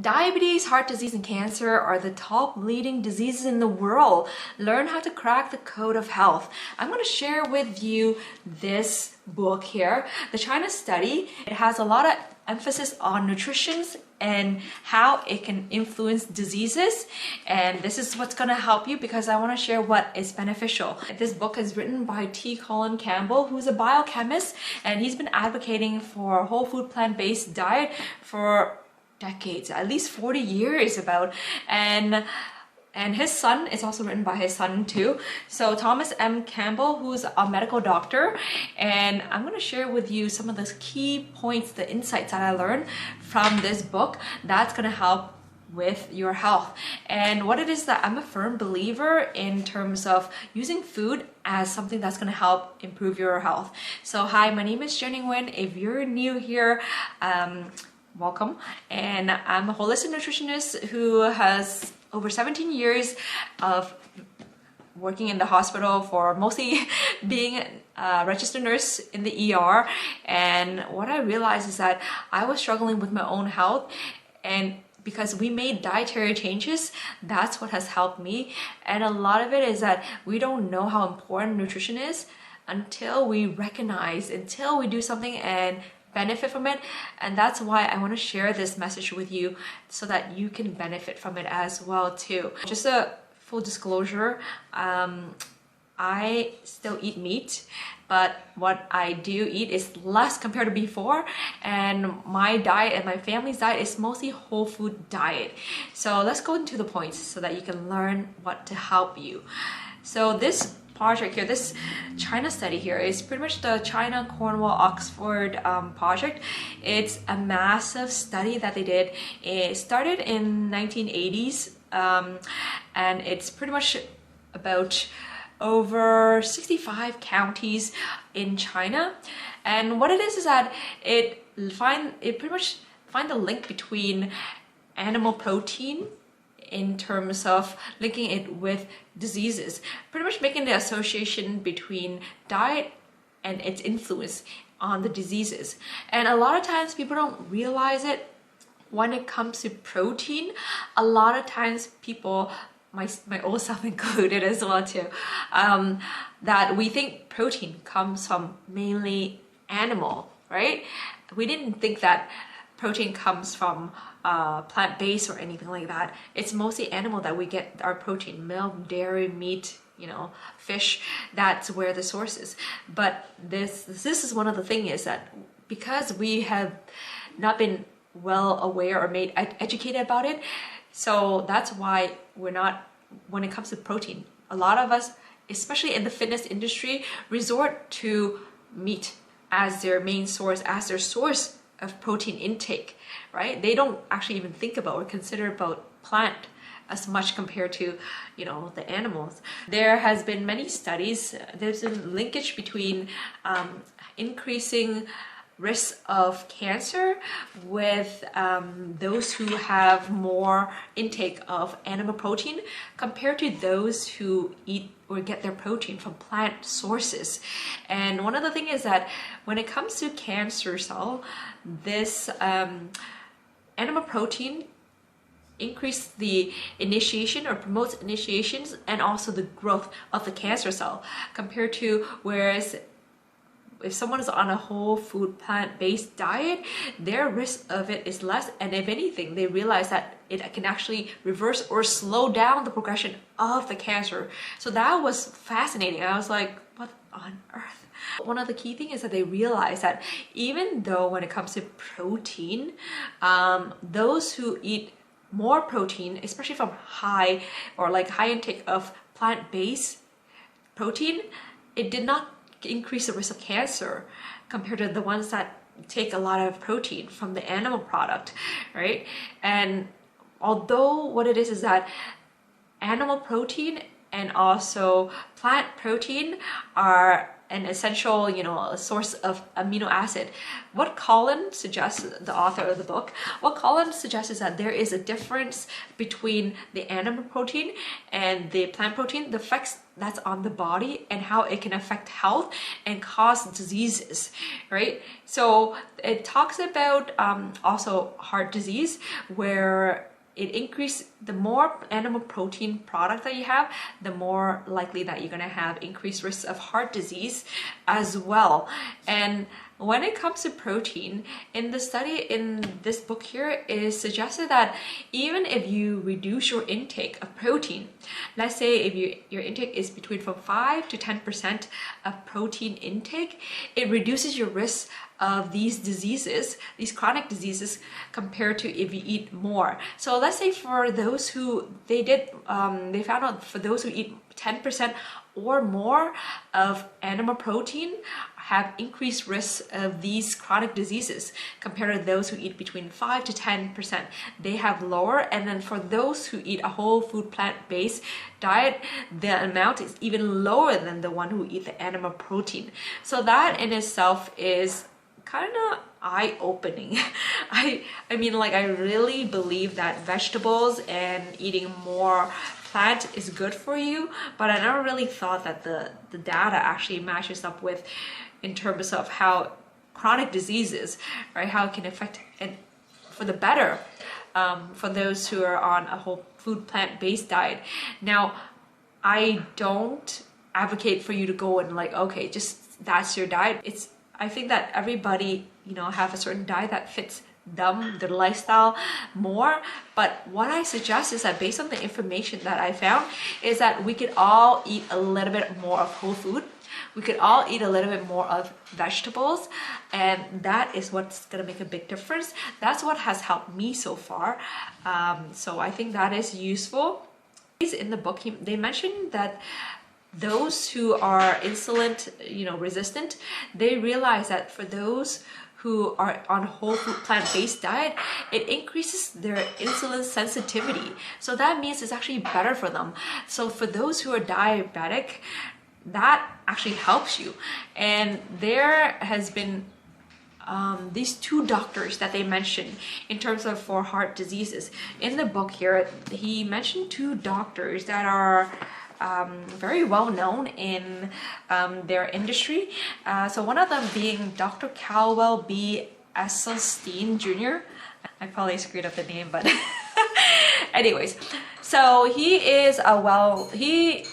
Diabetes, heart disease, and cancer are the top leading diseases in the world. Learn how to crack the code of health. I'm going to share with you this book here, the China Study. It has a lot of emphasis on nutrition and how it can influence diseases, and this is what's going to help you because I want to share what is beneficial. This book is written by T. Colin Campbell, who's a biochemist, and he's been advocating for a whole food plant-based diet for decades, at least 40 years about, and his son is also written by his son too. So Thomas M. Campbell, who's a medical doctor, and I'm going to share with you some of the key points, the insights that I learned from this book that's going to help with your health. And what it is that I'm a firm believer in terms of using food as something that's going to help improve your health. So hi, my name is Jenny Nguyen. If you're new here, welcome. And I'm a holistic nutritionist who has over 17 years of working in the hospital, for mostly being a registered nurse in the ER. And what I realized is that I was struggling with my own health, and because we made dietary changes, that's what has helped me. And a lot of it is that we don't know how important nutrition is until we recognize, until we do something and benefit from it. And that's why I want to share this message with you so that you can benefit from it as well too. Just a full disclosure, I still eat meat, but what I do eat is less compared to before, and my diet and my family's diet is mostly whole food diet. So let's go into the points so that you can learn what to help you. So this project here, this China study here, is pretty much the China Cornwall Oxford project. It's a massive study that they did. It started in 1980s, and it's pretty much about over 65 counties in China. And what it is that it pretty much find the link between animal protein in terms of linking it with diseases, pretty much making the association between diet and its influence on the diseases. And a lot of times people don't realize it when it comes to protein. A lot of times people, my old self included as well too, that we think protein comes from mainly animal, right? We didn't think that protein comes from plant-based or anything like that. It's mostly animal that we get our protein: milk, dairy, meat, fish. That's where the source is. But this is one of the things, is that because we have not been well aware or made educated about it, so that's why we're not, when it comes to protein, a lot of us, especially in the fitness industry, resort to meat as their main source, as their source of protein intake, right? They don't actually even think about or consider about plant as much compared to, the animals. There has been many studies. There's a linkage between increasing risk of cancer with those who have more intake of animal protein compared to those who eat or get their protein from plant sources. And one of the things is that when it comes to cancer cell, this animal protein increase the initiation or promotes initiations and also the growth of the cancer cell, compared to whereas if someone is on a whole food plant-based diet, their risk of it is less, and if anything, they realize that it can actually reverse or slow down the progression of the cancer. So that was fascinating. I was like, what on earth? One of the key things is that they realize that even though when it comes to protein, those who eat more protein, especially from high intake of plant-based protein, it did not increase the risk of cancer compared to the ones that take a lot of protein from the animal product, right? And although what it is that animal protein and also plant protein are an essential, a source of amino acid. What Colin suggests, the author of the book, what Colin suggests is that there is a difference between the animal protein and the plant protein, the effects that's on the body and how it can affect health and cause diseases, right? So it talks about also heart disease, where it increases, the more animal protein product that you have, the more likely that you're going to have increased risks of heart disease as well. And when it comes to protein, in the study in this book here, it is suggested that even if you reduce your intake of protein, let's say if your intake is between from 5 to 10% of protein intake, it reduces your risk of these diseases, these chronic diseases, compared to if you eat more. So let's say for those who, they found out for those who eat 10% or more of animal protein have increased risks of these chronic diseases compared to those who eat between 5 to 10%. They have lower, and then for those who eat a whole food plant-based diet, the amount is even lower than the one who eat the animal protein. So that in itself is kind of eye-opening. I mean, like, I really believe that vegetables and eating more plant is good for you, but I never really thought that the data actually matches up with in terms of how chronic diseases, right, how it can affect it for the better for those who are on a whole food plant-based diet. Now, I don't advocate for you to go and like, okay, just that's your diet. I think that everybody, have a certain diet that fits them, their lifestyle more. But what I suggest is that based on the information that I found is that we could all eat a little bit more of whole food. We could all eat a little bit more of vegetables, and that is what's gonna make a big difference. That's what has helped me so far. So I think that is useful. In the book, they mentioned that those who are insulin, resistant, they realize that for those who are on whole food plant-based diet, it increases their insulin sensitivity. So that means it's actually better for them. So for those who are diabetic, that actually helps you. And there has been these two doctors that they mentioned in terms of for heart diseases. In the book here, he mentioned two doctors that are very well known in their industry. So one of them being Dr. Caldwell B. Esselstyn Jr. I probably screwed up the name, but anyways. So he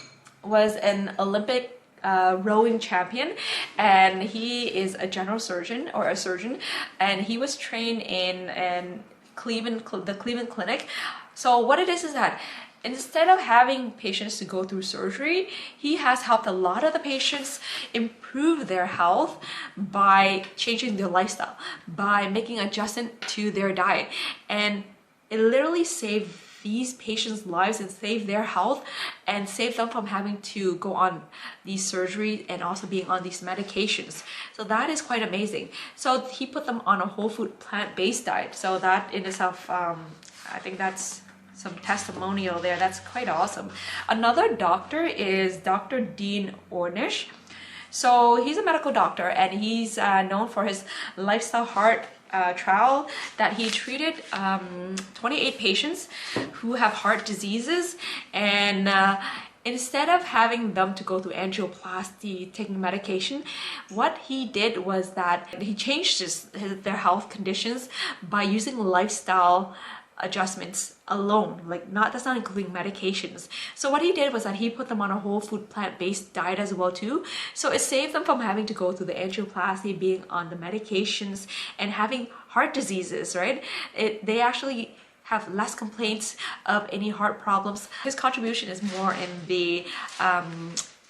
was an Olympic rowing champion, and he is a general surgeon or a surgeon, and he was trained in the Cleveland Clinic. So what it is that instead of having patients to go through surgery, he has helped a lot of the patients improve their health by changing their lifestyle, by making adjustment to their diet. And it literally saved these patients' lives and saved their health and saved them from having to go on these surgeries and also being on these medications. So that is quite amazing. So he put them on a whole food plant-based diet. So that in itself, I think that's some testimonial there. That's quite awesome. Another doctor is Dr. Dean Ornish. So he's a medical doctor, and he's known for his lifestyle heart trial that he treated 28 patients who have heart diseases, and instead of having them to go through angioplasty, taking medication, what he did was that he changed their health conditions by using lifestyle adjustments alone, that's not including medications. So what he did was that he put them on a whole food plant-based diet as well too. So it saved them from having to go through the angioplasty, being on the medications, and having heart diseases, right? They actually have less complaints of any heart problems. His contribution is more in the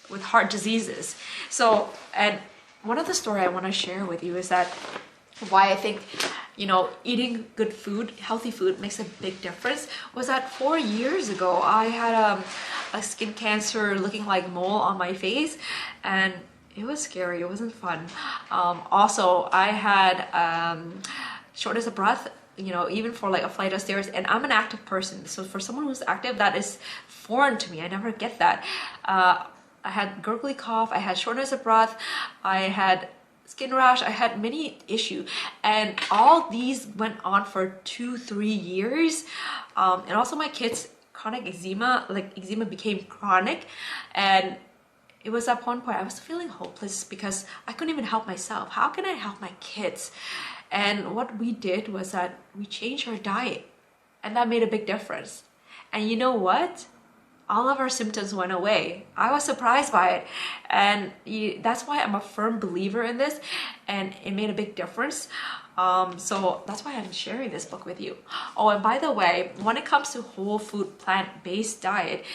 with heart diseases. So, and one of the story I want to share with you is that why I think eating good food, healthy food, makes a big difference was that 4 years ago I had a skin cancer looking like mole on my face, and it was scary. It wasn't fun. Also, I had shortness of breath, even for like a flight of stairs, and I'm an active person. So for someone who's active, that is foreign to me. I never get that. I had gurgly cough, I had shortness of breath, I had skin rash, I had many issues, and all these went on for 2-3 years. And also my kids chronic eczema, like eczema became chronic, and it was at one point I was feeling hopeless because I couldn't even help myself. How can I help my kids? And what we did was that we changed our diet, and that made a big difference. And you know what? All of our symptoms went away. I was surprised by it, and that's why I'm a firm believer in this, and it made a big difference. So that's why I'm sharing this book with you. Oh, and by the way, when it comes to whole food plant-based diet,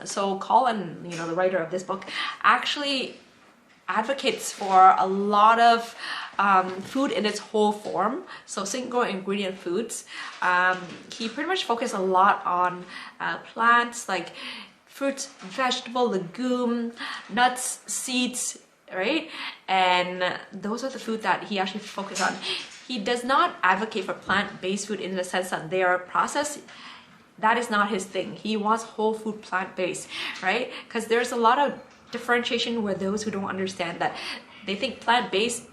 so Colin, you know, the writer of this book, actually advocates for a lot of food in its whole form, so single ingredient foods. He pretty much focused a lot on plants like fruits, vegetable, legume, nuts, seeds, right? And those are the food that he actually focused on. He does not advocate for plant-based food in the sense that they are processed. That is not his thing. He wants whole food plant-based, right? Because there's a lot of differentiation where those who don't understand that they think plant-based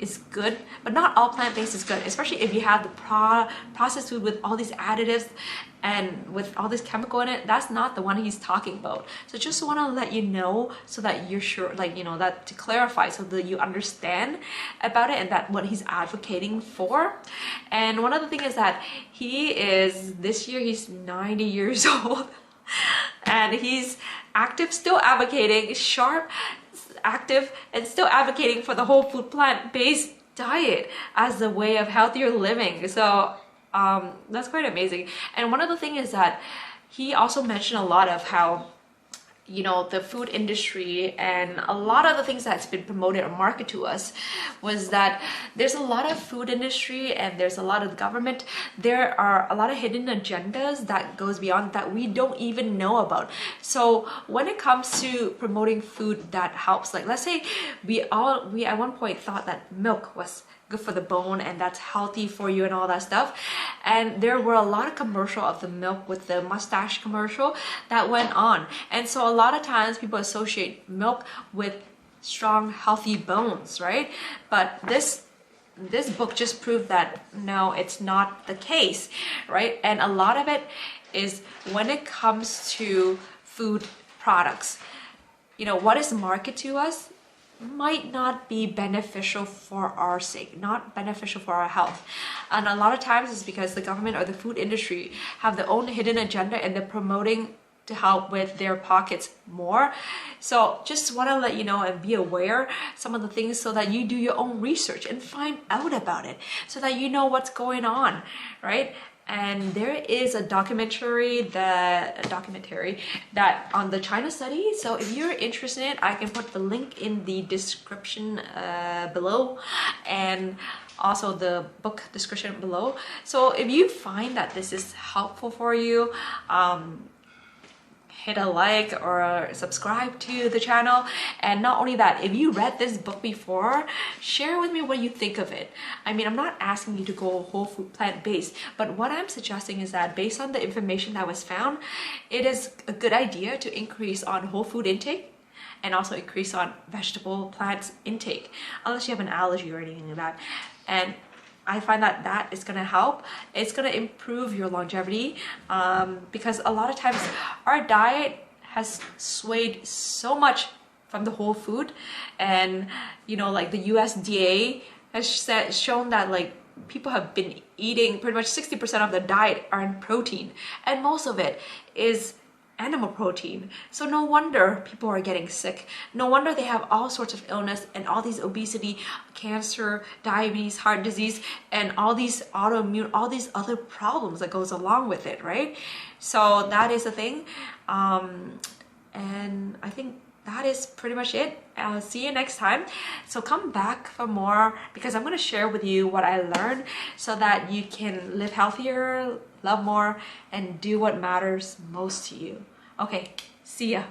is good, but not all plant-based is good, especially if you have the processed food with all these additives and with all this chemical in it. That's not the one he's talking about. So just want to let you know so that you're sure, like, you know, that to clarify so that you understand about it and that what he's advocating for. And one other thing is that this year he's 90 years old and he's active, still advocating, sharp, active, and still advocating for the whole food plant-based diet as a way of healthier living. So that's quite amazing. And one of the things is that he also mentioned a lot of how, you know, the food industry and a lot of the things that's been promoted or marketed to us was that there's a lot of food industry and there's a lot of government. There are a lot of hidden agendas that goes beyond that we don't even know about. So when it comes to promoting food that helps, like let's say we at one point thought that milk was good for the bone and that's healthy for you and all that stuff, and there were a lot of commercial of the milk with the mustache commercial that went on, and so a lot of times people associate milk with strong healthy bones, right? But this book just proved that no, it's not the case, right? And a lot of it is when it comes to food products, you know, what is marketed to us might not be beneficial for our sake, not beneficial for our health. And a lot of times it's because the government or the food industry have their own hidden agenda and they're promoting to help with their pockets more. So just want to let you know and be aware some of the things so that you do your own research and find out about it so that you know what's going on, right? And there is a documentary that on the China study. So if you're interested in it, I can put the link in the description below, and also the book description below. So if you find that this is helpful for you, hit a like or subscribe to the channel. And not only that, if you read this book before, share with me what you think of it. I mean, I'm not asking you to go whole food plant-based, but what I'm suggesting is that based on the information that was found, it is a good idea to increase on whole food intake and also increase on vegetable plants intake, unless you have an allergy or anything like that. And I find that that is going to help. It's going to improve your longevity, because a lot of times our diet has swayed so much from the whole food, and you know, like the USDA has shown that like people have been eating pretty much 60% of the diet are in protein, and most of it is animal protein. So no wonder people are getting sick. No wonder they have all sorts of illness and all these obesity, cancer, diabetes, heart disease, and all these autoimmune, all these other problems that goes along with it, right? So that is the thing. And I think that is pretty much it. I'll see you next time. So come back for more, because I'm going to share with you what I learned so that you can live healthier, love more, and do what matters most to you. Okay, see ya.